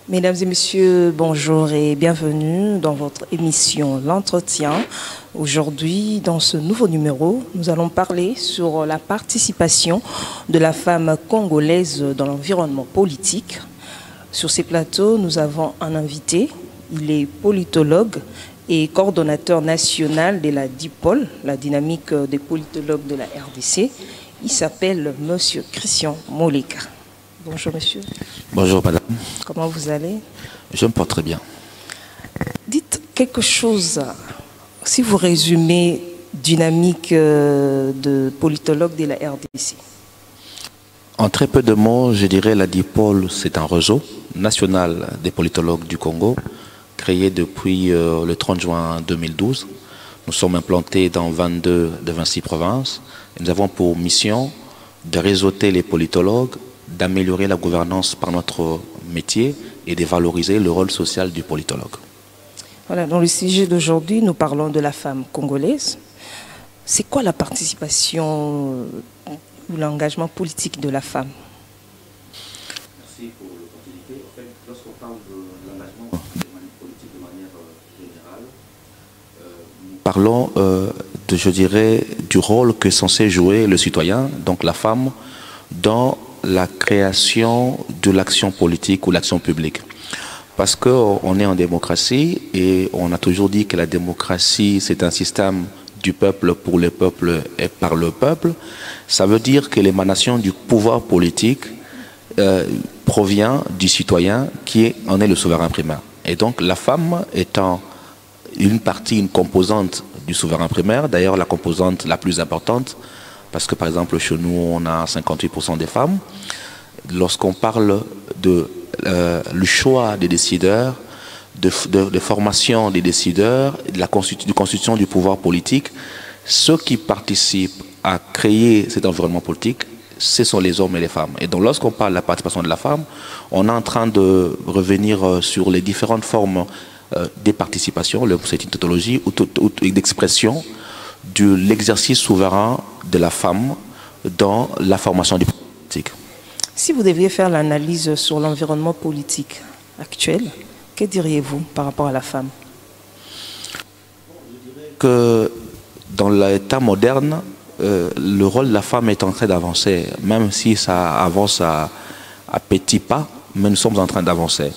Mesdames et messieurs, bonjour et bienvenue dans votre émission L'Entretien. Aujourd'hui, dans ce nouveau numéro, nous allons parler sur la participation de la femme congolaise dans l'environnement politique. Sur ces plateaux, nous avons un invité. Il est politologue et coordonnateur national de la DIPOL, la dynamique des politologues de la RDC. Il s'appelle Monsieur Christian Moleka. Bonjour monsieur. Bonjour madame. Comment vous allez? Je me porte très bien. Dites quelque chose, si vous résumez dynamique de politologue de la RDC. En très peu de mots, je dirais la DIPOL, c'est un réseau national des politologues du Congo, créé depuis le 30 juin 2012. Nous sommes implantés dans 22 de 26 provinces. Et nous avons pour mission de réseauter les politologues, d'améliorer la gouvernance par notre métier et de valoriser le rôle social du politologue. Voilà, dans le sujet d'aujourd'hui, nous parlons de la femme congolaise. C'est quoi la participation ou l'engagement politique de la femme? Merci pour l'opportunité. En fait, lorsqu'on parle de l'engagement politique de manière générale, nous parlons, je dirais, du rôle que est censé jouer le citoyen, donc la femme, dans la création de l'action politique ou l'action publique. Parce qu'on est en démocratie et on a toujours dit que la démocratie, c'est un système du peuple pour le peuple et par le peuple. Ça veut dire que l'émanation du pouvoir politique provient du citoyen qui en est le souverain primaire. Et donc la femme étant une partie, une composante du souverain primaire, d'ailleurs la composante la plus importante, parce que par exemple chez nous on a 58% des femmes. Lorsqu'on parle de le choix des décideurs, de formation des décideurs, de la constitution du pouvoir politique, ceux qui participent à créer cet environnement politique, ce sont les hommes et les femmes. Et donc lorsqu'on parle de la participation de la femme, on est en train de revenir sur les différentes formes des participations, c'est une tautologie ou d'expression de l'exercice souverain de la femme dans la formation du politique. Si vous deviez faire l'analyse sur l'environnement politique actuel, que diriez-vous par rapport à la femme? Je dirais que dans l'état moderne, le rôle de la femme est en train d'avancer, même si ça avance à petits pas, mais nous sommes en train d'avancer.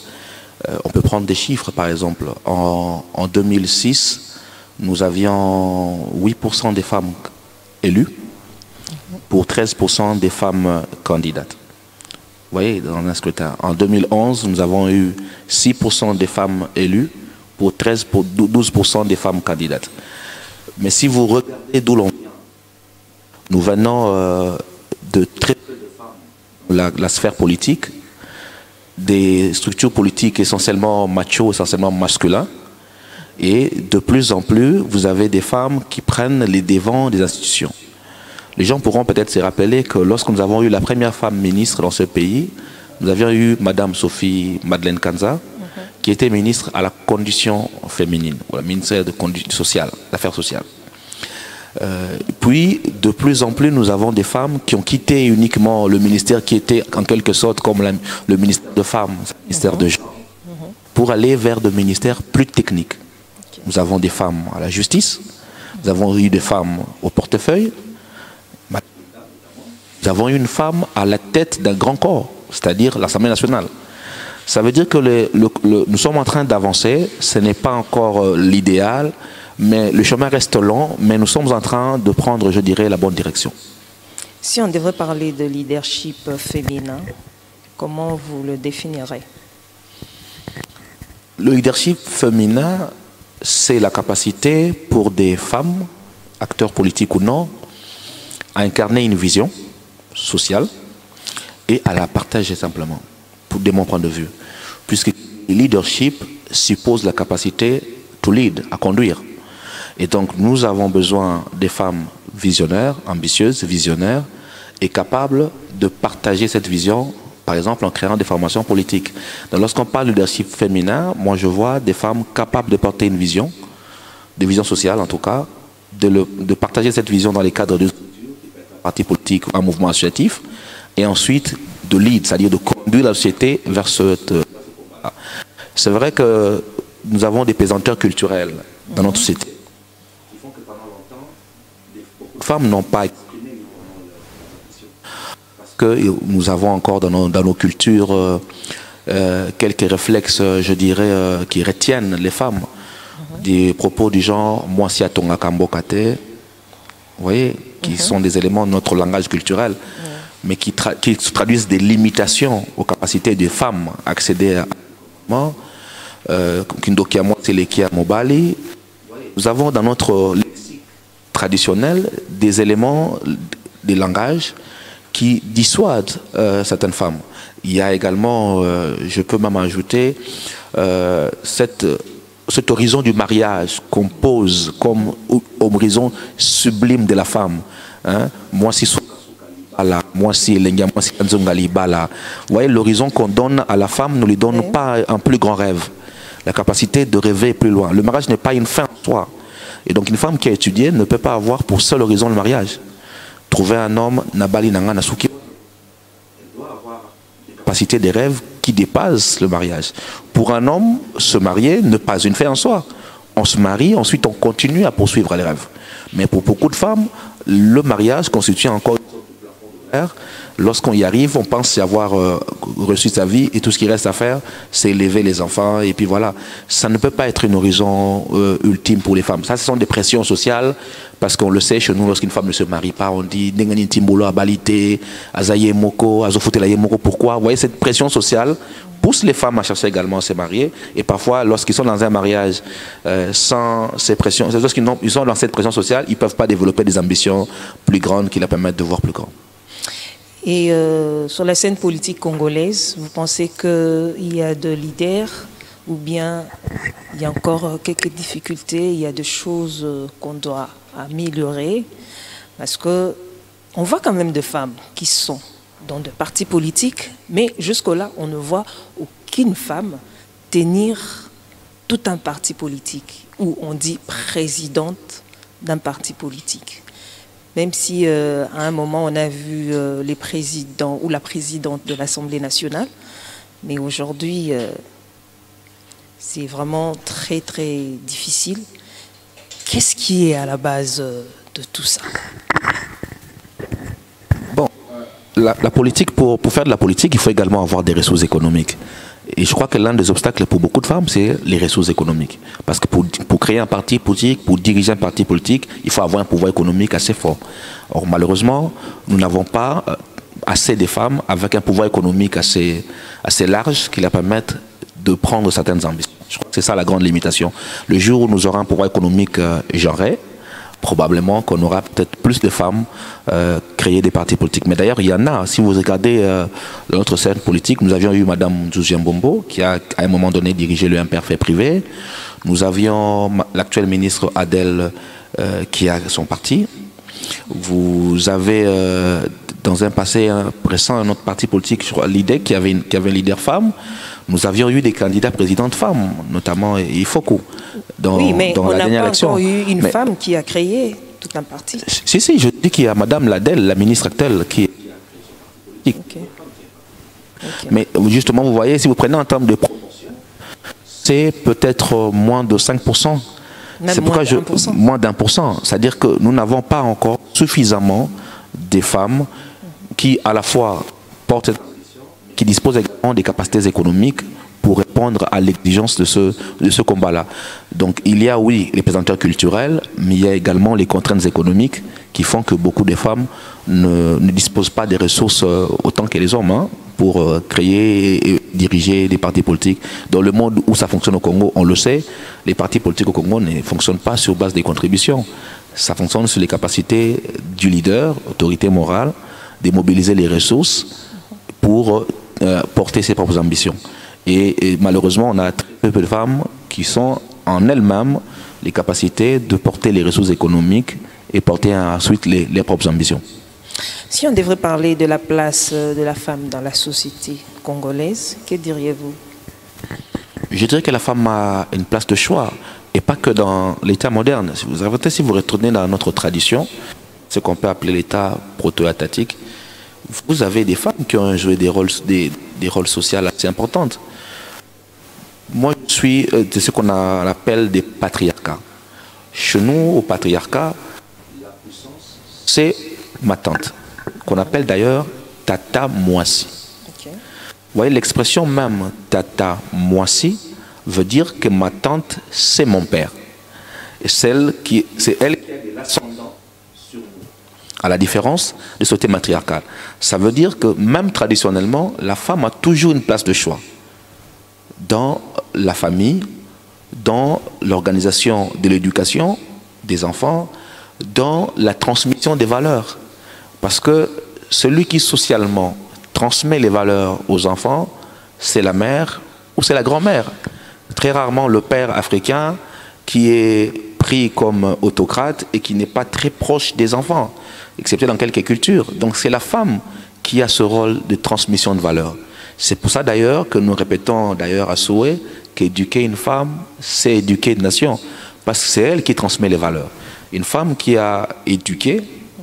On peut prendre des chiffres, par exemple. En 2006, nous avions 8% des femmes élues pour 13% des femmes candidates. Vous voyez, dans un scrutin. En 2011, nous avons eu 6% des femmes élues pour 12% des femmes candidates. Mais si vous regardez d'où l'on vient, nous venons de très peu de femmes dans la sphère politique, des structures politiques essentiellement macho, essentiellement masculins. Et de plus en plus, vous avez des femmes qui prennent les devants des institutions. Les gens pourront peut-être se rappeler que lorsque nous avons eu la première femme ministre dans ce pays, nous avions eu Madame Sophie Madeleine Kanza, qui était ministre à la condition féminine, ou la ministère d'Affaires sociales. Puis, de plus en plus, nous avons des femmes qui ont quitté uniquement le ministère qui était en quelque sorte comme le ministère de femmes, le ministère de genre, pour aller vers des ministères plus techniques. Nous avons des femmes à la justice, nous avons eu des femmes au portefeuille, nous avons eu une femme à la tête d'un grand corps, c'est-à-dire l'Assemblée nationale. Ça veut dire que nous sommes en train d'avancer, ce n'est pas encore l'idéal, mais le chemin reste long, mais nous sommes en train de prendre, je dirais, la bonne direction. Si on devrait parler de leadership féminin, comment vous le définirez? Le leadership féminin, c'est la capacité pour des femmes, acteurs politiques ou non, à incarner une vision sociale et à la partager simplement, de mon point de vue. Puisque le leadership suppose la capacité to lead, à conduire. Et donc, nous avons besoin des femmes visionnaires, ambitieuses, visionnaires, et capables de partager cette vision, par exemple en créant des formations politiques. Donc, lorsqu'on parle de leadership féminin, moi je vois des femmes capables de porter une vision, des visions sociales en tout cas, de partager cette vision dans les cadres de partis politiques, un mouvement associatif, et ensuite de lead, c'est-à-dire de conduire la société vers cette... C'est vrai que nous avons des pesanteurs culturels dans notre société qui font que pendant longtemps, beaucoup de femmes n'ont pas exprimé parce que nous avons encore dans nos cultures quelques réflexes, je dirais, qui retiennent les femmes. Des propos du genre « moi si à ton akambokate », vous voyez, qui sont des éléments de notre langage culturel, mais qui traduisent des limitations aux capacités des femmes à accéder à Mobali. Nous avons dans notre lexique traditionnel des éléments, des langages qui dissuadent certaines femmes. Il y a également, je peux même ajouter, cet horizon du mariage qu'on pose comme horizon sublime de la femme. Hein? Moi, si moi, si moi, si vous voyez, l'horizon qu'on donne à la femme ne lui donne pas un plus grand rêve. La capacité de rêver plus loin. Le mariage n'est pas une fin en soi. Et donc, une femme qui a étudié ne peut pas avoir pour seul horizon le mariage. Trouver un homme, Nabali Nanga Nasuki, elle doit avoir des capacités, des rêves qui dépassent le mariage. Pour un homme, se marier n'est pas une fin en soi. On se marie, ensuite on continue à poursuivre les rêves. Mais pour beaucoup de femmes, le mariage constitue encore une sorte de plafond de verre. Lorsqu'on y arrive, on pense y avoir reçu sa vie et tout ce qui reste à faire, c'est élever les enfants et puis voilà. Ça ne peut pas être un horizon ultime pour les femmes. Ça, ce sont des pressions sociales parce qu'on le sait, chez nous, lorsqu'une femme ne se marie pas, on dit Nengani Timbolo Abalite, Azaye Moko, Azofutelaye Moko. Pourquoi? Vous voyez, cette pression sociale pousse les femmes à chercher également à se marier. Et parfois, lorsqu'ils sont dans un mariage sans ces pressions, lorsqu'ils sont dans cette pression sociale, ils ne peuvent pas développer des ambitions plus grandes qui leur permettent de voir plus grand. Et sur la scène politique congolaise, vous pensez qu'il y a de leaders ou bien il y a encore quelques difficultés, il y a des choses qu'on doit améliorer? Parce qu'on voit quand même des femmes qui sont dans des partis politiques, mais jusque-là, on ne voit aucune femme tenir tout un parti politique, ou on dit présidente d'un parti politique. Même si à un moment on a vu les présidents ou la présidente de l'Assemblée nationale, mais aujourd'hui c'est vraiment très très difficile. Qu'est-ce qui est à la base de tout ça? Bon, la politique, pour faire de la politique, il faut également avoir des ressources économiques. Et je crois que l'un des obstacles pour beaucoup de femmes, c'est les ressources économiques. Parce que pour créer un parti politique, pour diriger un parti politique, il faut avoir un pouvoir économique assez fort. Or, malheureusement, nous n'avons pas assez de femmes avec un pouvoir économique assez large qui leur permettent de prendre certaines ambitions. Je crois que c'est ça la grande limitation. Le jour où nous aurons un pouvoir économique genré, probablement qu'on aura peut-être plus de femmes créer des partis politiques. Mais d'ailleurs, il y en a. Si vous regardez notre scène politique, nous avions eu Mme Djouzien Bombo, qui a à un moment donné dirigé le MPR fait privé. Nous avions l'actuel ministre Adel, qui a son parti. Vous avez, dans un passé récent, un autre parti politique, je crois, l'IDEC, qui avait un leader femme. Nous avions eu des candidats présidentes femmes, notamment Ifoko, dans la dernière élection. Oui, mais on n'a pas encore eu une femme qui a créé tout un parti. Si, je dis qu'il y a Mme Ladel, la ministre actuelle, qui est politique. Okay. Mais justement, vous voyez, si vous prenez en termes de proportion, c'est peut-être moins de 5%. C'est pourquoi moins d'1%. C'est-à-dire que nous n'avons pas encore suffisamment de femmes qui, à la fois, qui disposent également des capacités économiques pour répondre à l'exigence de ce combat-là. Donc il y a, oui, les pesanteurs culturels, mais il y a également les contraintes économiques qui font que beaucoup de femmes ne disposent pas des ressources autant que les hommes pour créer et diriger des partis politiques. Dans le monde où ça fonctionne au Congo, on le sait, les partis politiques au Congo ne fonctionnent pas sur base des contributions. Ça fonctionne sur les capacités du leader, autorité morale, de mobiliser les ressources pour porter ses propres ambitions. Et malheureusement, on a très peu de femmes qui sont en elle-même les capacités de porter les ressources économiques et porter ensuite les propres ambitions. Si on devrait parler de la place de la femme dans la société congolaise, que diriez-vous? Je dirais que la femme a une place de choix, et pas que dans l'État moderne. Si vous retournez dans notre tradition, ce qu'on peut appeler l'État proto-étatique, vous avez des femmes qui ont joué des rôles sociaux assez importants. Moi, je suis de ce qu'on appelle des patriarcats. Chez nous, au patriarcat, la puissance, c'est ma tante, qu'on appelle d'ailleurs Tata Moissi. Okay. Vous voyez, l'expression même Tata Moissi veut dire que ma tante, c'est mon père. Et c'est elle qui a de l'ascendant sur nous. À la différence de ce thème matriarcal. Ça veut dire que même traditionnellement, la femme a toujours une place de choix dans la famille, dans l'organisation de l'éducation des enfants, dans la transmission des valeurs. Parce que celui qui socialement transmet les valeurs aux enfants, c'est la mère ou c'est la grand-mère. Très rarement le père africain qui est pris comme autocrate et qui n'est pas très proche des enfants, excepté dans quelques cultures. Donc c'est la femme qui a ce rôle de transmission de valeurs. C'est pour ça d'ailleurs que nous répétons d'ailleurs à souhait qu'éduquer une femme, c'est éduquer une nation. Parce que c'est elle qui transmet les valeurs. Une femme qui a éduqué,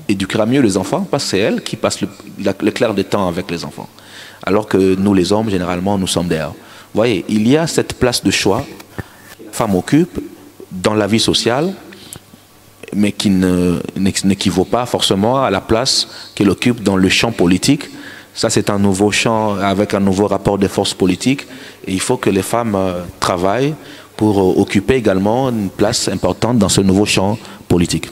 éduquera mieux les enfants parce que c'est elle qui passe le clair de temps avec les enfants. Alors que nous les hommes, généralement, nous sommes derrière. Vous voyez, il y a cette place de choix que la femme occupe dans la vie sociale, mais qui n'équivaut pas forcément à la place qu'elle occupe dans le champ politique. Ça, c'est un nouveau champ avec un nouveau rapport de force politique. Et il faut que les femmes travaillent pour occuper également une place importante dans ce nouveau champ politique.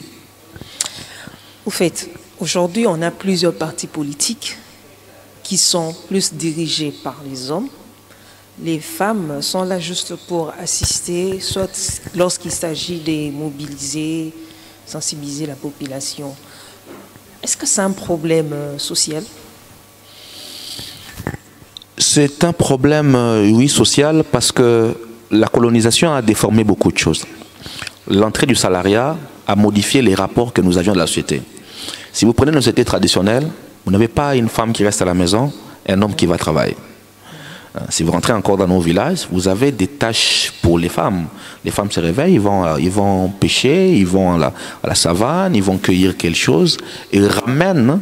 Au fait, aujourd'hui, on a plusieurs partis politiques qui sont plus dirigés par les hommes. Les femmes sont là juste pour assister, soit lorsqu'il s'agit de mobiliser, sensibiliser la population. Est-ce que c'est un problème social? C'est un problème, oui, social, parce que la colonisation a déformé beaucoup de choses. L'entrée du salariat a modifié les rapports que nous avions de la société. Si vous prenez une société traditionnelle, vous n'avez pas une femme qui reste à la maison et un homme qui va travailler. Si vous rentrez encore dans nos villages, vous avez des tâches pour les femmes. Les femmes se réveillent, ils vont pêcher, ils vont à la savane, ils vont cueillir quelque chose et ramènent,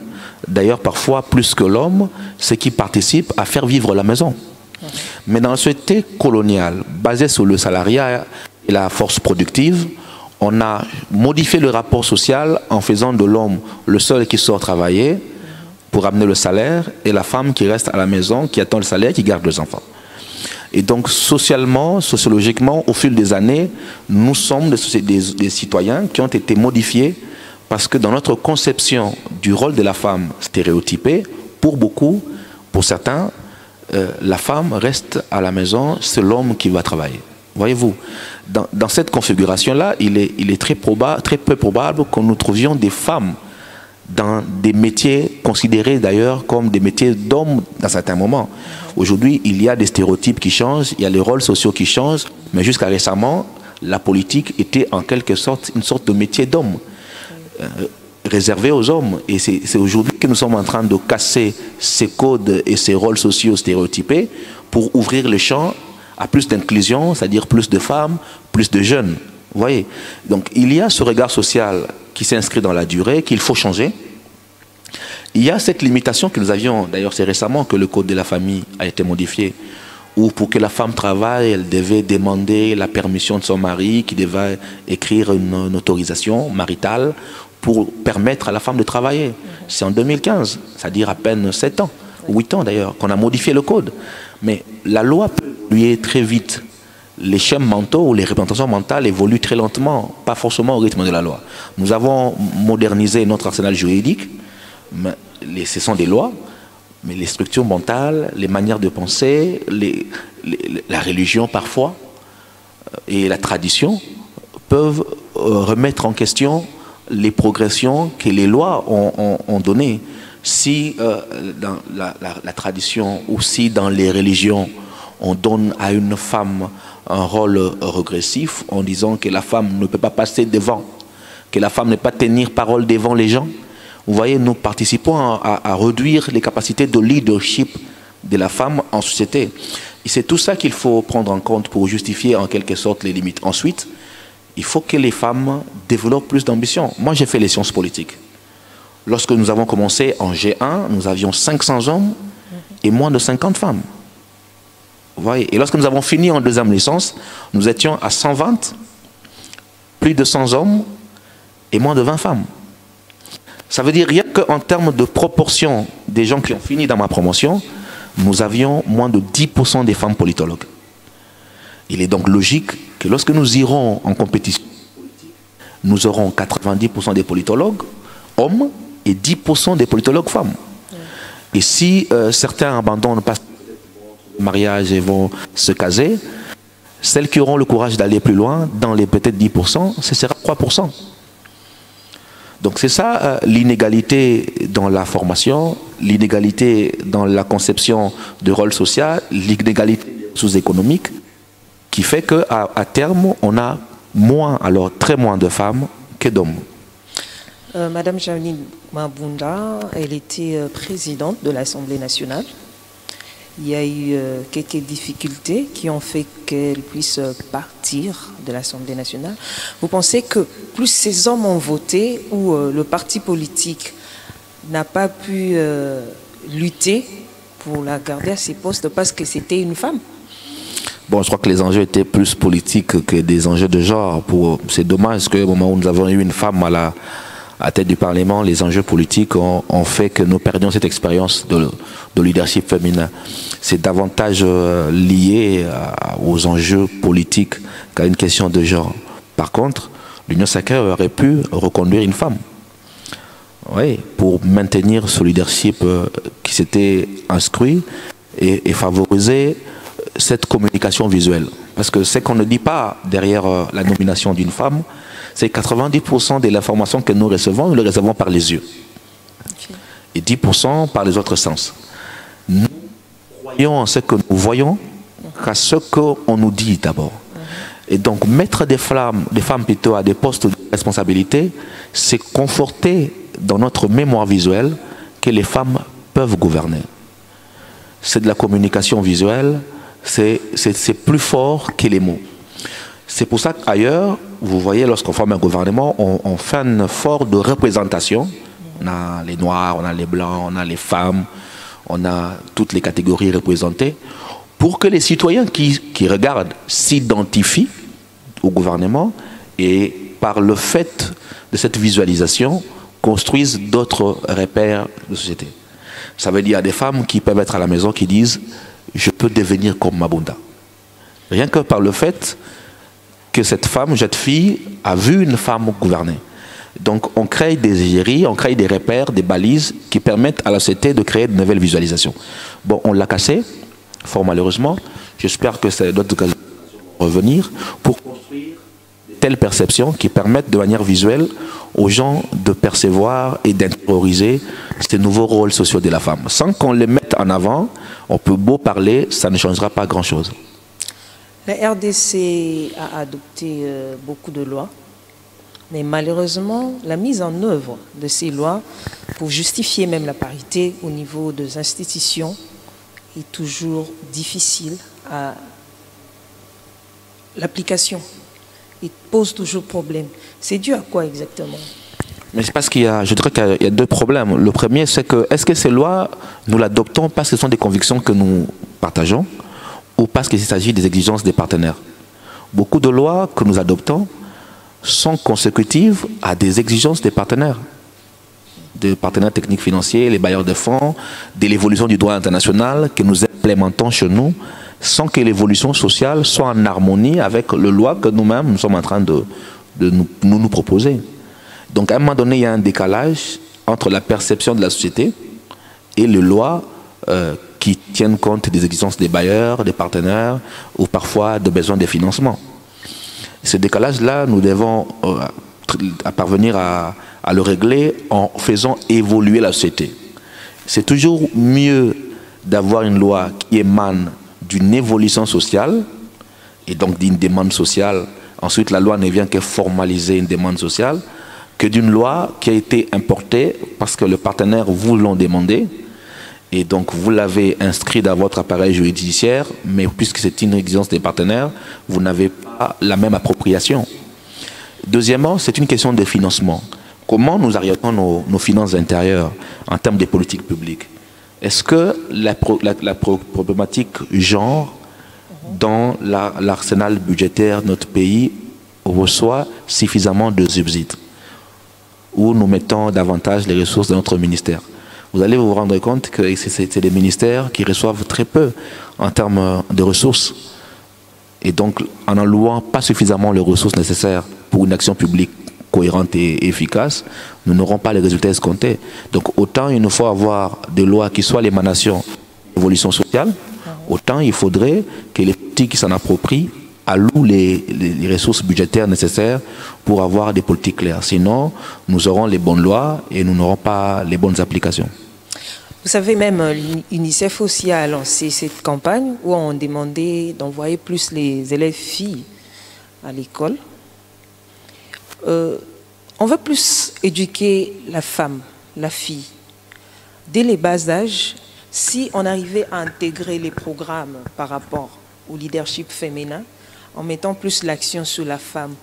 d'ailleurs parfois plus que l'homme, ce qui participe à faire vivre la maison. Mais dans la société coloniale, basée sur le salariat et la force productive, on a modifié le rapport social en faisant de l'homme le seul qui sort travailler pour amener le salaire et la femme qui reste à la maison, qui attend le salaire, qui garde les enfants. Et donc socialement, sociologiquement, au fil des années, nous sommes des citoyens qui ont été modifiés parce que dans notre conception du rôle de la femme stéréotypée, pour beaucoup, pour certains, la femme reste à la maison, c'est l'homme qui va travailler. Voyez-vous, dans cette configuration-là, il est très peu probable que nous trouvions des femmes dans des métiers considérés d'ailleurs comme des métiers d'hommes dans certains moments. Aujourd'hui, il y a des stéréotypes qui changent, il y a les rôles sociaux qui changent, mais jusqu'à récemment, la politique était en quelque sorte une sorte de métier d'homme, réservé aux hommes. Et c'est aujourd'hui que nous sommes en train de casser ces codes et ces rôles sociaux stéréotypés pour ouvrir le champ à plus d'inclusion, c'est-à-dire plus de femmes, plus de jeunes. Vous voyez? Donc il y a ce regard social qui s'inscrit dans la durée, qu'il faut changer. Il y a cette limitation que nous avions, d'ailleurs c'est récemment que le code de la famille a été modifié, où pour que la femme travaille, elle devait demander la permission de son mari, qui devait écrire une autorisation maritale pour permettre à la femme de travailler. C'est en 2015, c'est-à-dire à peine 7 ans, 8 ans d'ailleurs, qu'on a modifié le code. Mais la loi peut évoluer très vite. Les schèmes mentaux ou les représentations mentales évoluent très lentement, pas forcément au rythme de la loi. Nous avons modernisé notre arsenal juridique, mais ce sont des lois, mais les structures mentales, les manières de penser, la religion parfois, et la tradition peuvent remettre en question les progressions que les lois ont données. Si dans la tradition ou si dans les religions, on donne à une femme un rôle régressif en disant que la femme ne peut pas passer devant, que la femme ne peut pas tenir parole devant les gens. Vous voyez, nous participons à réduire les capacités de leadership de la femme en société. Et c'est tout ça qu'il faut prendre en compte pour justifier en quelque sorte les limites. Ensuite, il faut que les femmes développent plus d'ambition. Moi, j'ai fait les sciences politiques. Lorsque nous avons commencé en G1, nous avions 500 hommes et moins de 50 femmes. Vous voyez, et lorsque nous avons fini en deuxième licence, nous étions à 120, plus de 100 hommes et moins de 20 femmes. Ça veut dire rien qu'en termes de proportion des gens qui ont fini dans ma promotion, nous avions moins de 10% des femmes politologues. Il est donc logique que lorsque nous irons en compétition, nous aurons 90% des politologues hommes et 10% des politologues femmes. Et si certains abandonnent pas le mariage et vont se caser, celles qui auront le courage d'aller plus loin, dans les peut-être 10%, ce sera 3%. Donc c'est ça l'inégalité dans la formation, l'inégalité dans la conception de rôle social, l'inégalité sous-économique, qui fait qu'à terme, on a moins, alors très moins de femmes que d'hommes. Madame Janine Mabunda, elle était présidente de l'Assemblée nationale. Il y a eu quelques difficultés qui ont fait qu'elle puisse partir de l'Assemblée nationale. Vous pensez que plus ces hommes ont voté ou le parti politique n'a pas pu lutter pour la garder à ses postes parce que c'était une femme? Bon, je crois que les enjeux étaient plus politiques que des enjeux de genre. C'est dommage qu'au moment où nous avons eu une femme à la tête du Parlement, les enjeux politiques ont fait que nous perdions cette expérience de leadership féminin. C'est davantage lié aux enjeux politiques qu'à une question de genre. Par contre, l'Union sacrée aurait pu reconduire une femme. Oui, pour maintenir ce leadership qui s'était inscrit et favoriser cette communication visuelle. Parce que ce qu'on ne dit pas derrière la nomination d'une femme, c'est 90% de l'information que nous recevons le recevons par les yeux. Et 10% par les autres sens. Nous croyons en ce que nous voyons qu'à ce qu'on nous dit d'abord. Et donc mettre des femmes plutôt à des postes de responsabilité, c'est conforter dans notre mémoire visuelle que les femmes peuvent gouverner. C'est de la communication visuelle, c'est plus fort que les mots. C'est pour ça qu'ailleurs, vous voyez, lorsqu'on forme un gouvernement, on fait un effort de représentation. On a les Noirs, on a les Blancs, on a les femmes, on a toutes les catégories représentées, pour que les citoyens qui regardent s'identifient au gouvernement et par le fait de cette visualisation, construisent d'autres repères de société. Ça veut dire des femmes qui peuvent être à la maison qui disent « je peux devenir comme Mabunda ». Rien que par le fait que cette femme, cette fille, a vu une femme gouverner. Donc on crée des égéries, on crée des repères, des balises qui permettent à la société de créer de nouvelles visualisations. Bon, on l'a cassé, fort malheureusement. J'espère que c'est d'autres occasions vont revenir pour construire de telles perceptions qui permettent de manière visuelle aux gens de percevoir et d'intérioriser ces nouveaux rôles sociaux de la femme. Sans qu'on les mette en avant, on peut beau parler, ça ne changera pas grand-chose. La RDC a adopté beaucoup de lois, mais malheureusement, la mise en œuvre de ces lois pour justifier même la parité au niveau des institutions est toujours difficile à l'application. Il pose toujours problème. C'est dû à quoi exactement? Mais c'est parce je dirais qu'il y a deux problèmes. Le premier, c'est que, est-ce que ces lois, nous l'adoptons parce que ce sont des convictions que nous partageons ou parce qu'il s'agit des exigences des partenaires? Beaucoup de lois que nous adoptons sont consécutives à des exigences des partenaires techniques financiers, les bailleurs de fonds, de l'évolution du droit international que nous implémentons chez nous, sans que l'évolution sociale soit en harmonie avec le loi que nous-mêmes nous sommes en train de nous proposer. Donc à un moment donné, il y a un décalage entre la perception de la société et les lois qui tiennent compte des exigences des bailleurs, des partenaires ou parfois de besoins de financement. Ce décalage-là, nous devons parvenir à le régler en faisant évoluer la société. C'est toujours mieux d'avoir une loi qui émane d'une évolution sociale et donc d'une demande sociale, ensuite la loi ne vient que formaliser une demande sociale, que d'une loi qui a été importée parce que le partenaire vous l'ont demandé, et donc vous l'avez inscrit dans votre appareil judiciaire, mais puisque c'est une exigence des partenaires, vous n'avez pas la même appropriation. Deuxièmement, c'est une question de financement. Comment nous orientons nos finances intérieures en termes de politiques publiques? Est-ce que la problématique genre dans l'arsenal budgétaire de notre pays reçoit suffisamment de subsides, où nous mettons davantage les ressources de notre ministère? Vous allez vous rendre compte que c'est des ministères qui reçoivent très peu en termes de ressources. Et donc, en allouant pas suffisamment les ressources nécessaires pour une action publique cohérente et efficace, nous n'aurons pas les résultats escomptés. Donc, autant il nous faut avoir des lois qui soient l'émanation de l'évolution sociale, autant il faudrait que les politiques qui s'en approprient allouent les ressources budgétaires nécessaires pour avoir des politiques claires. Sinon, nous aurons les bonnes lois et nous n'aurons pas les bonnes applications. Vous savez, même l'UNICEF aussi a lancé cette campagne où on demandait d'envoyer plus les élèves filles à l'école. On veut plus éduquer la femme, la fille, dès les bas âges, si on arrivait à intégrer les programmes par rapport au leadership féminin, en mettant plus l'action sur la femme.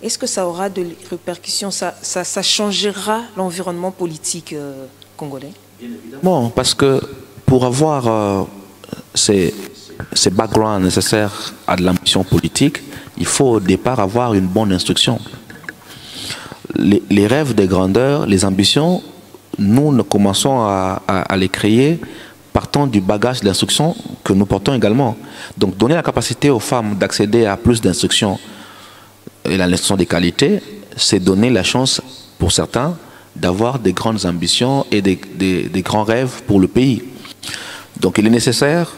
Est-ce que ça aura de répercussions, ça changera l'environnement politique congolais? Bien évidemment, parce que pour avoir ces backgrounds nécessaires à de l'ambition politique, il faut au départ avoir une bonne instruction. Les rêves de grandeur, les ambitions, nous commençons à les créer partant du bagage d'instruction que nous portons également. Donc donner la capacité aux femmes d'accéder à plus d'instruction et l'instruction de qualité, c'est donner la chance pour certains d'avoir des grandes ambitions et des grands rêves pour le pays. Donc il est nécessaire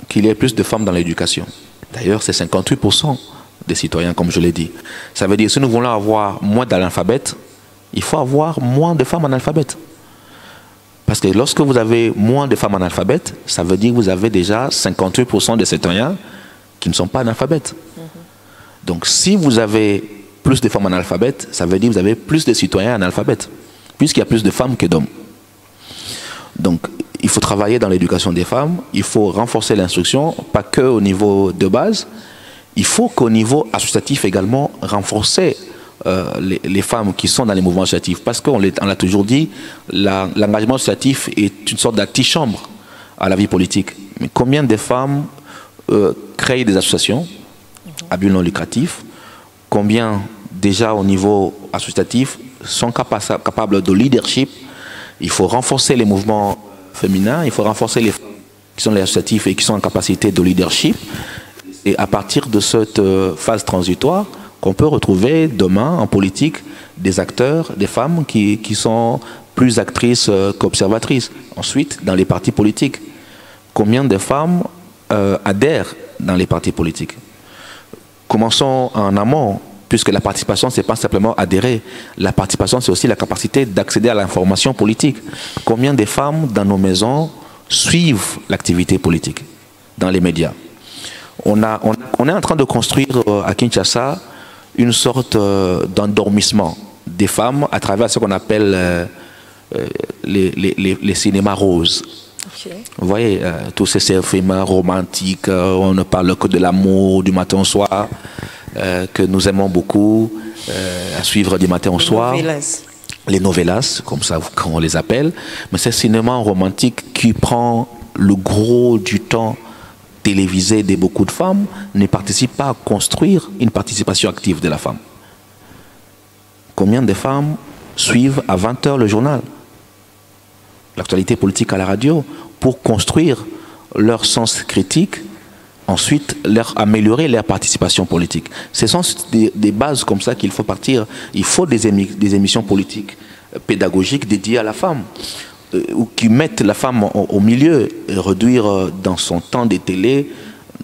qu'il y ait plus de femmes dans l'éducation. D'ailleurs, c'est 58% des citoyens, comme je l'ai dit. Ça veut dire que si nous voulons avoir moins d'analphabètes, il faut avoir moins de femmes analphabètes. Parce que lorsque vous avez moins de femmes analphabètes, ça veut dire que vous avez déjà 58% des citoyens qui ne sont pas analphabètes. Donc si vous avez plus de femmes analphabètes, ça veut dire que vous avez plus de citoyens analphabètes, puisqu'il y a plus de femmes que d'hommes. Donc il faut travailler dans l'éducation des femmes, il faut renforcer l'instruction, pas que au niveau de base, il faut qu'au niveau associatif également renforcer les femmes qui sont dans les mouvements associatifs. Parce qu'on l'a toujours dit, l'engagement associatif est une sorte d'antichambre à la vie politique. Mais combien de femmes créent des associations à but non lucratif? Combien déjà au niveau associatif sont capables de leadership? Il faut renforcer les mouvements féminins, il faut renforcer les femmes qui sont les associatifs et qui sont en capacité de leadership. Et à partir de cette phase transitoire, qu'on peut retrouver demain en politique des acteurs, des femmes qui sont plus actrices qu'observatrices. Ensuite, dans les partis politiques, combien de femmes adhèrent dans les partis politiques? Commençons en amont, puisque la participation, ce n'est pas simplement adhérer. La participation, c'est aussi la capacité d'accéder à l'information politique. Combien de femmes dans nos maisons suivent l'activité politique dans les médias? On est en train de construire à Kinshasa une sorte d'endormissement des femmes à travers ce qu'on appelle les cinémas roses. Okay. Vous voyez, tous ces films romantiques, on ne parle que de l'amour du matin au soir, que nous aimons beaucoup, à suivre du matin au soir. Les novellas, comme ça on les appelle. Mais c'est un cinéma romantique qui prend le gros du temps télévisé de beaucoup de femmes, ne participe pas à construire une participation active de la femme. Combien de femmes suivent à 20 h le journal, l'actualité politique à la radio, pour construire leur sens critique, ensuite améliorer leur participation politique? Ce sont des bases comme ça qu'il faut partir. Il faut des émissions politiques pédagogiques dédiées à la femme, ou qui mettent la femme au milieu, et réduire dans son temps de télé,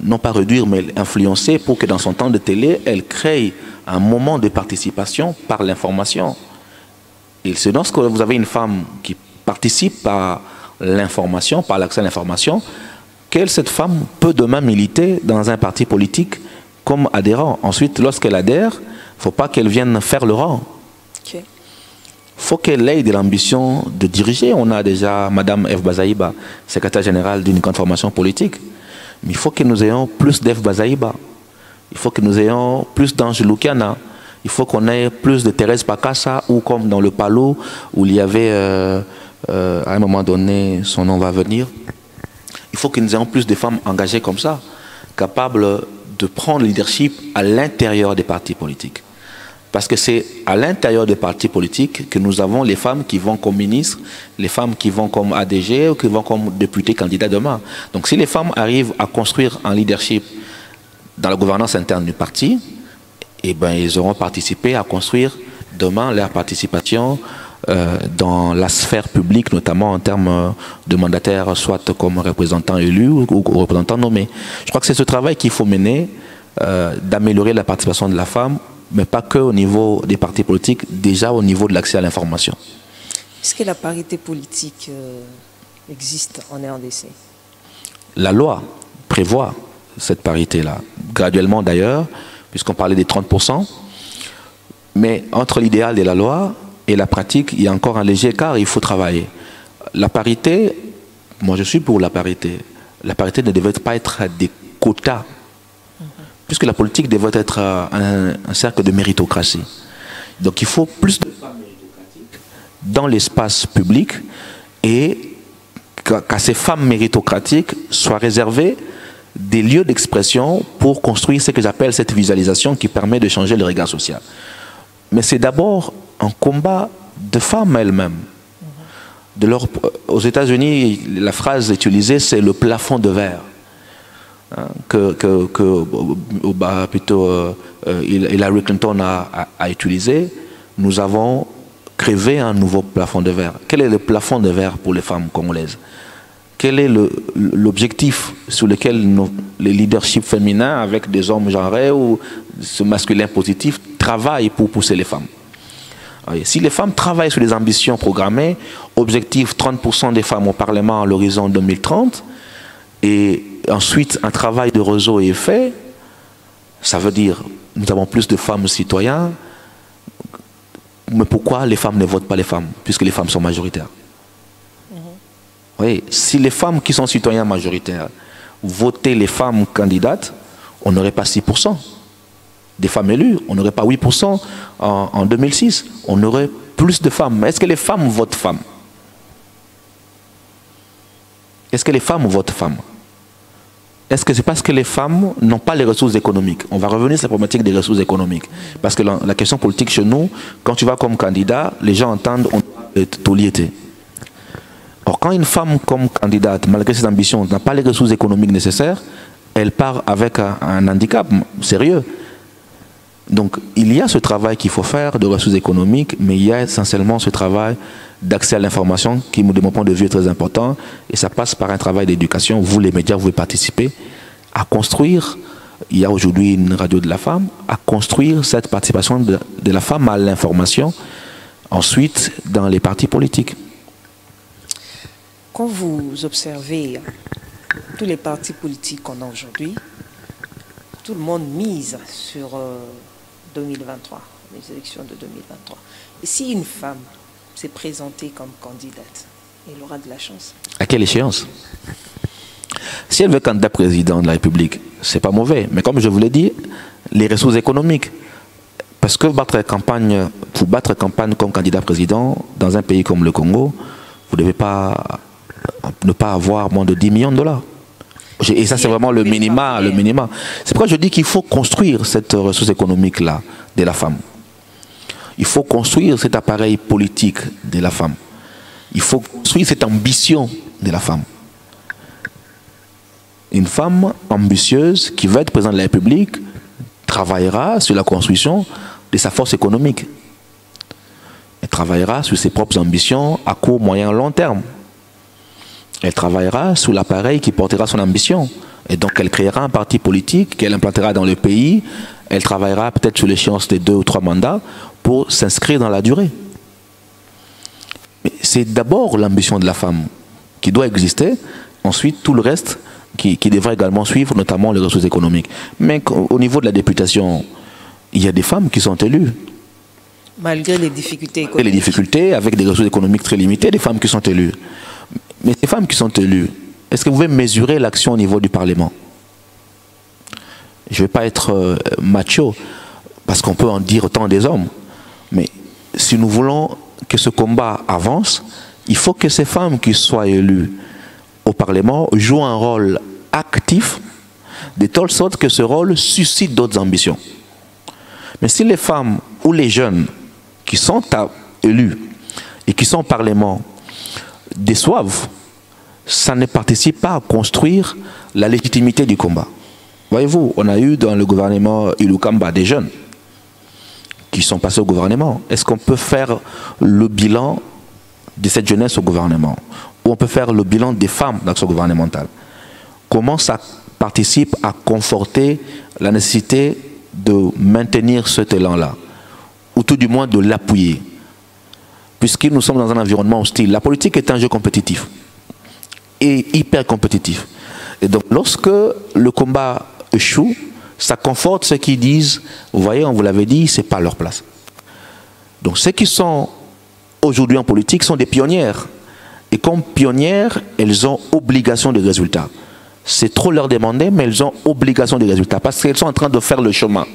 non pas réduire, mais influencer pour que dans son temps de télé, elle crée un moment de participation par l'information. Et c'est lorsque vous avez une femme qui participe à l'information, par l'accès à l'information, cette femme peut demain militer dans un parti politique comme adhérent. Ensuite, lorsqu'elle adhère, il ne faut pas qu'elle vienne faire le rang. Il faut qu'elle ait de l'ambition de diriger. On a déjà Mme F. Bazaïba, secrétaire générale d'une grande formation politique. Mais il faut que nous ayons plus d'F. Bazaïba. Il faut que nous ayons plus d'Ange Lukiana. Il faut qu'on ait plus de Thérèse Pakassa, ou comme dans le Palo, où il y avait, à un moment donné, son nom va venir. Il faut que nous ayons plus de femmes engagées comme ça, capables de prendre le leadership à l'intérieur des partis politiques. Parce que c'est à l'intérieur des partis politiques que nous avons les femmes qui vont comme ministres, les femmes qui vont comme ADG ou qui vont comme députés candidats demain. Donc si les femmes arrivent à construire un leadership dans la gouvernance interne du parti, eh ben, ils auront participé à construire demain leur participation dans la sphère publique, notamment en termes de mandataires, soit comme représentants élus ou représentants nommés. Je crois que c'est ce travail qu'il faut mener, d'améliorer la participation de la femme, mais pas que au niveau des partis politiques, déjà au niveau de l'accès à l'information. Est-ce que la parité politique existe en RDC? La loi prévoit cette parité-là, graduellement d'ailleurs, puisqu'on parlait des 30%, mais entre l'idéal de la loi et la pratique, il y a encore un léger écart, il faut travailler. La parité, moi je suis pour la parité. La parité ne devait pas être des quotas, puisque la politique devait être un cercle de méritocratie. Donc il faut plus de femmes méritocratiques dans l'espace public, et qu'à ces femmes méritocratiques soient réservés des lieux d'expression pour construire ce que j'appelle cette visualisation qui permet de changer le regard social. Mais c'est d'abord un combat de femmes elles-mêmes. Aux États-Unis, la phrase utilisée, c'est le plafond de verre. Hein, Hillary Clinton a utilisé. Nous avons créé un nouveau plafond de verre. Quel est le plafond de verre pour les femmes congolaises? Quel est l'objectif sur lequel les leaderships féminins, avec des hommes genrés ou ce masculin positif, travaillent pour pousser les femmes? Si les femmes travaillent sur des ambitions programmées, objectif 30% des femmes au Parlement à l'horizon 2030, et ensuite un travail de réseau est fait, ça veut dire nous avons plus de femmes citoyens. Mais pourquoi les femmes ne votent pas les femmes, puisque les femmes sont majoritaires? Oui, si les femmes qui sont citoyens majoritaires votaient les femmes candidates, on n'aurait pas 6% des femmes élues, on n'aurait pas 8% en 2006, on aurait plus de femmes. Mais est-ce que les femmes votent femmes? Est-ce que les femmes votent femmes? Est-ce que c'est parce que les femmes n'ont pas les ressources économiques? On va revenir sur la problématique des ressources économiques. Parce que la question politique chez nous, quand tu vas comme candidat, les gens entendent on est toliété. Or, quand une femme comme candidate, malgré ses ambitions, n'a pas les ressources économiques nécessaires, elle part avec un handicap sérieux. Donc, il y a ce travail qu'il faut faire de ressources économiques, mais il y a essentiellement ce travail d'accès à l'information qui, de mon point de vue, est très important. Et ça passe par un travail d'éducation. Vous, les médias, vous pouvez participer à construire, il y a aujourd'hui une radio de la femme, à construire cette participation de la femme à l'information, ensuite dans les partis politiques. Quand vous observez tous les partis politiques qu'on a aujourd'hui, tout le monde mise sur 2023, les élections de 2023. Et si une femme s'est présentée comme candidate, elle aura de la chance. À quelle échéance? Si elle veut candidat président de la République, c'est pas mauvais. Mais comme je vous l'ai dit, les ressources économiques. Parce que pour battre campagne comme candidat président dans un pays comme le Congo, vous ne devez pas ne pas avoir moins de 10 millions de dollars. Et ça, c'est vraiment le minima. C'est pourquoi je dis qu'il faut construire cette ressource économique-là de la femme. Il faut construire cet appareil politique de la femme. Il faut construire cette ambition de la femme. Une femme ambitieuse qui veut être présidente de la République travaillera sur la construction de sa force économique. Elle travaillera sur ses propres ambitions à court, moyen, long terme. Elle travaillera sur l'appareil qui portera son ambition. Et donc elle créera un parti politique qu'elle implantera dans le pays. Elle travaillera peut-être sur l'échéance de 2 ou 3 mandats pour s'inscrire dans la durée. Mais c'est d'abord l'ambition de la femme qui doit exister. Ensuite, tout le reste qui devraient également suivre, notamment les ressources économiques. Mais au niveau de la députation, il y a des femmes qui sont élues. Malgré les difficultés économiques. Et les difficultés, avec des ressources économiques très limitées, des femmes qui sont élues. Mais ces femmes qui sont élues, est-ce que vous pouvez mesurer l'action au niveau du Parlement? Je ne vais pas être macho, parce qu'on peut en dire autant des hommes. Mais si nous voulons que ce combat avance, il faut que ces femmes qui soient élues au Parlement jouent un rôle actif, de telle sorte que ce rôle suscite d'autres ambitions. Mais si les femmes ou les jeunes qui sont élus et qui sont au Parlement déçoivent, ça ne participe pas à construire la légitimité du combat. Voyez-vous, on a eu dans le gouvernement Ilukamba des jeunes qui sont passés au gouvernement. Est-ce qu'on peut faire le bilan de cette jeunesse au gouvernement? Ou on peut faire le bilan des femmes dans l'action gouvernementale? Comment ça participe à conforter la nécessité de maintenir cet élan-là? Ou tout du moins de l'appuyer? Puisque nous sommes dans un environnement hostile. La politique est un jeu compétitif. Et hyper compétitif. Et donc lorsque le combat échoue, ça conforte ceux qui disent, vous voyez, on vous l'avait dit, ce n'est pas leur place. Donc ceux qui sont aujourd'hui en politique sont des pionnières. Et comme pionnières, elles ont obligation de résultats. C'est trop leur demander, mais elles ont obligation de résultats. Parce qu'elles sont en train de faire le chemin.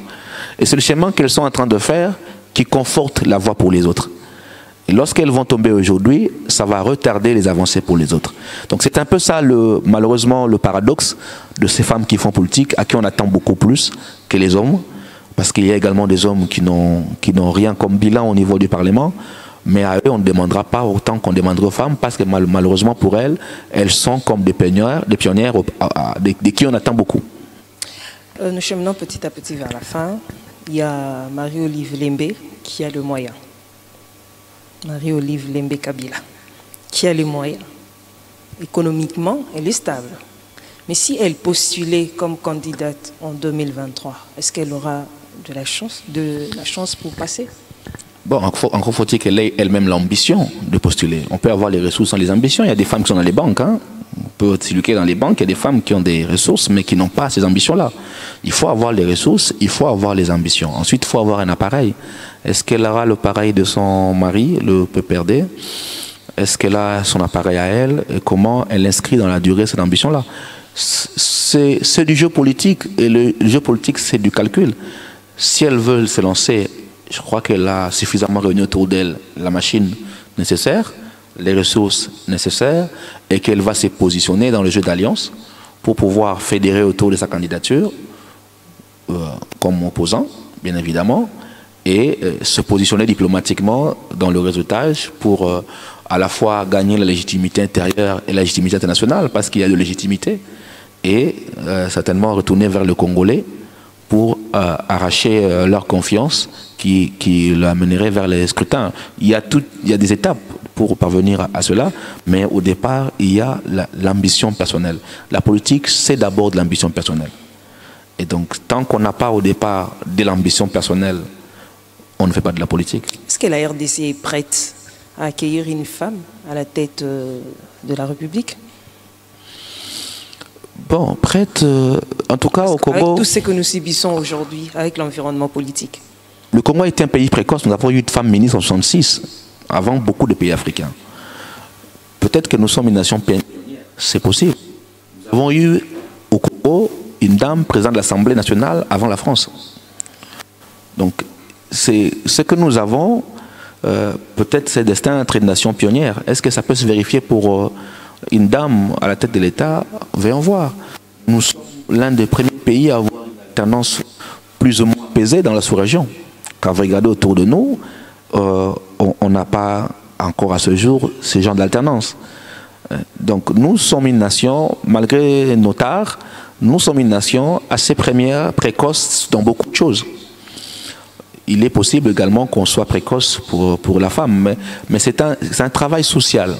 Et c'est le chemin qu'elles sont en train de faire qui conforte la voie pour les autres. Et lorsqu'elles vont tomber aujourd'hui, ça va retarder les avancées pour les autres. Donc c'est un peu ça, malheureusement, le paradoxe de ces femmes qui font politique, à qui on attend beaucoup plus que les hommes, parce qu'il y a également des hommes qui n'ont rien comme bilan au niveau du Parlement, mais à eux, on ne demandera pas autant qu'on demanderait aux femmes, parce que malheureusement pour elles, elles sont comme des pionnières de qui on attend beaucoup. Nous cheminons petit à petit vers la fin. Il y a Marie-Olive Lembe qui a le moyen. Marie-Olive Lembe Kabila, qui a les moyens. Économiquement, elle est stable. Mais si elle postulait comme candidate en 2023, est-ce qu'elle aura de la chance pour passer? Bon, encore faut-il qu'elle ait elle-même l'ambition de postuler. On peut avoir les ressources sans les ambitions. Il y a des femmes qui sont dans les banques. Hein. On peut s'éduquer dans les banques. Il y a des femmes qui ont des ressources, mais qui n'ont pas ces ambitions-là. Il faut avoir les ressources, il faut avoir les ambitions. Ensuite, il faut avoir un appareil. Est-ce qu'elle aura l'appareil de son mari, le PPRD? Est-ce qu'elle a son appareil à elle? Et comment elle inscrit dans la durée cette ambition-là? C'est du jeu politique. Et le jeu politique, c'est du calcul. Si elle veut se lancer, je crois qu'elle a suffisamment réuni autour d'elle la machine nécessaire, les ressources nécessaires, et qu'elle va se positionner dans le jeu d'alliance pour pouvoir fédérer autour de sa candidature comme opposant, bien évidemment, et se positionner diplomatiquement dans le réseautage pour à la fois gagner la légitimité intérieure et la légitimité internationale, parce qu'il y a de légitimité, et certainement retourner vers le Congolais pour arracher leur confiance qui l'amènerait vers les scrutins. Il y a des étapes pour parvenir à cela, mais au départ, il y a l'ambition personnelle. La politique, c'est d'abord de l'ambition personnelle. Et donc, tant qu'on n'a pas au départ de l'ambition personnelle, on ne fait pas de la politique. Est-ce que la RDC est prête à accueillir une femme à la tête de la République? Bon, prête, en tout cas au Congo... Avec tout ce que nous subissons aujourd'hui, avec l'environnement politique. Le Congo était un pays précoce, nous avons eu une femme ministre en 1966, avant beaucoup de pays africains. Peut-être que nous sommes une nation pionnière, c'est possible. Nous avons eu au Congo une dame présidente de l'Assemblée nationale avant la France. Donc, c'est ce que nous avons, peut-être c'est destin entre une nation pionnière. Est-ce que ça peut se vérifier pour une dame à la tête de l'État? Voyons voir. Nous sommes l'un des premiers pays à avoir une alternance plus ou moins apaisée dans la sous-région. Quand vous regardez autour de nous, on n'a pas encore à ce jour ce genre d'alternance. Donc nous sommes une nation, malgré nos tares, nous sommes une nation assez première, précoce dans beaucoup de choses. Il est possible également qu'on soit précoce pour la femme, mais c'est un travail social.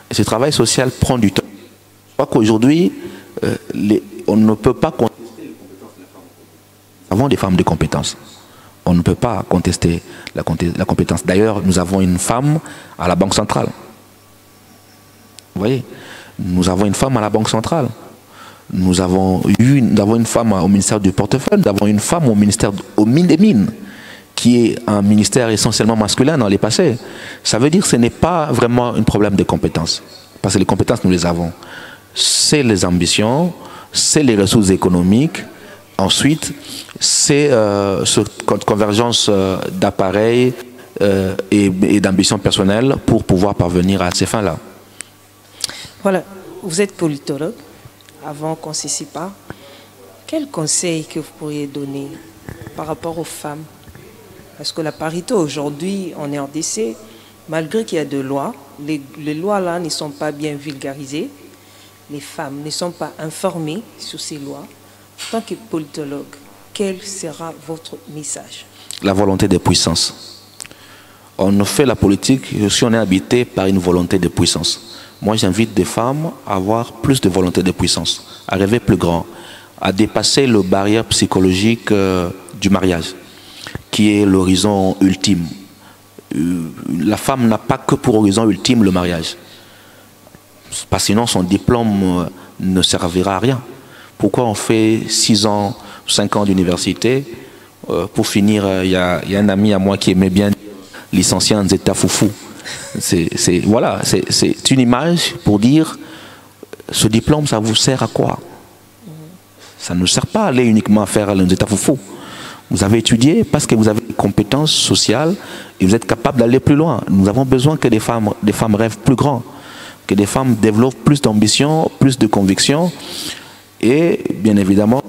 Et ce travail social prend du temps. Je crois qu'aujourd'hui, on ne peut pas contester les compétences de la femme. Nous avons des femmes de compétences. On ne peut pas contester la compétence. D'ailleurs, nous avons une femme à la Banque centrale. Vous voyez, nous avons une femme à la Banque centrale. Nous avons une femme au ministère du portefeuille, nous avons une femme au ministère des Mines, qui est un ministère essentiellement masculin dans les passés. Ça veut dire que ce n'est pas vraiment un problème de compétences. Parce que les compétences, nous les avons. C'est les ambitions, c'est les ressources économiques. Ensuite, c'est cette convergence d'appareils et d'ambitions personnelles pour pouvoir parvenir à ces fins-là. Voilà, vous êtes politologue. Avant qu'on s'y sépare, quel conseil que vous pourriez donner par rapport aux femmes? Parce que la parité aujourd'hui en RDC, malgré qu'il y a des lois, les lois là ne sont pas bien vulgarisées, les femmes ne sont pas informées sur ces lois. En tant que politologue, quel sera votre message? La volonté de puissance. On fait la politique si on est habité par une volonté de puissance. Moi, j'invite des femmes à avoir plus de volonté de puissance, à rêver plus grand, à dépasser la barrière psychologique du mariage, qui est l'horizon ultime. La femme n'a pas que pour horizon ultime le mariage. Parce que sinon, son diplôme ne servira à rien. Pourquoi on fait 6 ans, 5 ans d'université pour finir, il y a un ami à moi qui aimait bien licencié en état foufou. Voilà, c'est une image pour dire ce diplôme, ça vous sert à quoi? Ça ne sert pas à aller uniquement faire un état foufou. Vous avez étudié parce que vous avez des compétences sociales et vous êtes capable d'aller plus loin. Nous avons besoin que des femmes rêvent plus grand, que des femmes développent plus d'ambition, plus de conviction et bien évidemment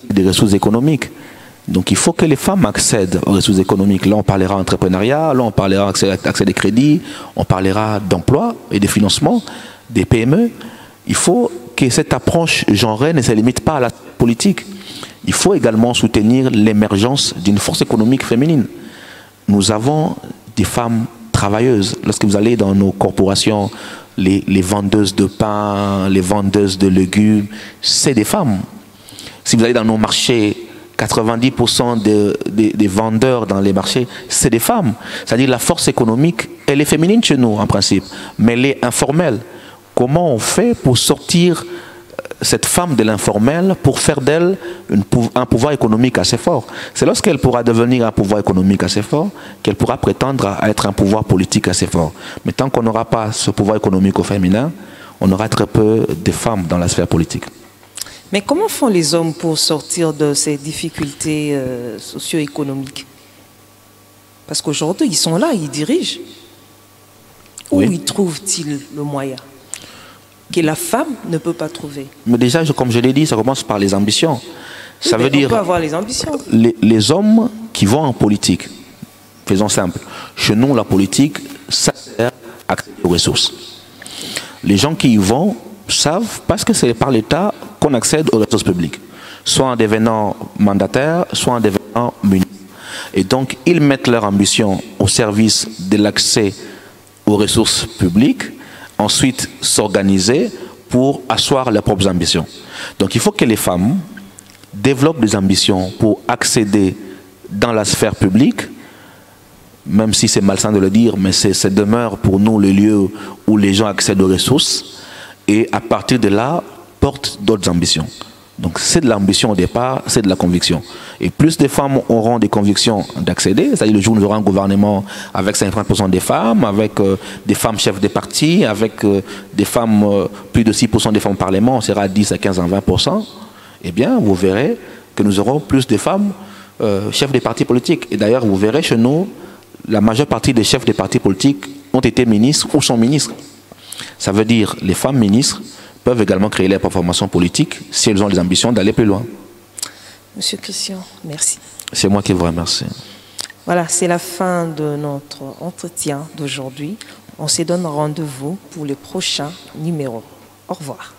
des ressources économiques. Donc il faut que les femmes accèdent aux ressources économiques. Là on parlera d'entrepreneuriat, là on parlera d'accès des crédits, on parlera d'emploi et de financement des PME. Il faut que cette approche genrée ne se limite pas à la politique. Il faut également soutenir l'émergence d'une force économique féminine. Nous avons des femmes travailleuses. Lorsque vous allez dans nos corporations, les vendeuses de pain, les vendeuses de légumes, c'est des femmes. Si vous allez dans nos marchés, 90% des vendeurs dans les marchés, c'est des femmes. C'est-à-dire la force économique, elle est féminine chez nous en principe, mais elle est informelle. Comment on fait pour sortir cette femme de l'informel, pour faire d'elle un pouvoir économique assez fort? C'est lorsqu'elle pourra devenir un pouvoir économique assez fort qu'elle pourra prétendre à être un pouvoir politique assez fort. Mais tant qu'on n'aura pas ce pouvoir économique au féminin, on aura très peu de femmes dans la sphère politique. Mais comment font les hommes pour sortir de ces difficultés socio-économiques? Parce qu'aujourd'hui, ils sont là, ils dirigent. Où Oui. y trouvent-ils le moyen que la femme ne peut pas trouver? Mais déjà, comme je l'ai dit, ça commence par les ambitions. Ça veut dire on peut avoir les ambitions. Les hommes qui vont en politique, faisons simple, chez nous, la politique, ça sert à accéder aux ressources. Les gens qui y vont savent, parce que c'est par l'État qu'on accède aux ressources publiques, soit en devenant mandataire, soit en devenant ministre. Et donc, ils mettent leur ambition au service de l'accès aux ressources publiques, ensuite s'organiser pour asseoir leurs propres ambitions. Donc, il faut que les femmes développent des ambitions pour accéder dans la sphère publique, même si c'est malsain de le dire, mais ça demeure pour nous le lieu où les gens accèdent aux ressources, et à partir de là, portent d'autres ambitions. Donc c'est de l'ambition au départ, c'est de la conviction. Et plus de femmes auront des convictions d'accéder, c'est-à-dire le jour où nous aurons un gouvernement avec 50% des femmes, avec des femmes chefs des partis, avec des femmes, plus de 6% des femmes au Parlement, on sera à 10, à 15, à 20%, eh bien vous verrez que nous aurons plus de femmes chefs des partis politiques. Et d'ailleurs vous verrez chez nous, la majeure partie des chefs des partis politiques ont été ministres ou sont ministres. Ça veut dire les femmes ministres peuvent également créer leur formation politique si elles ont les ambitions d'aller plus loin. Monsieur Christian, merci. C'est moi qui vous remercie. Voilà, c'est la fin de notre entretien d'aujourd'hui. On se donne rendez-vous pour le prochain numéro. Au revoir.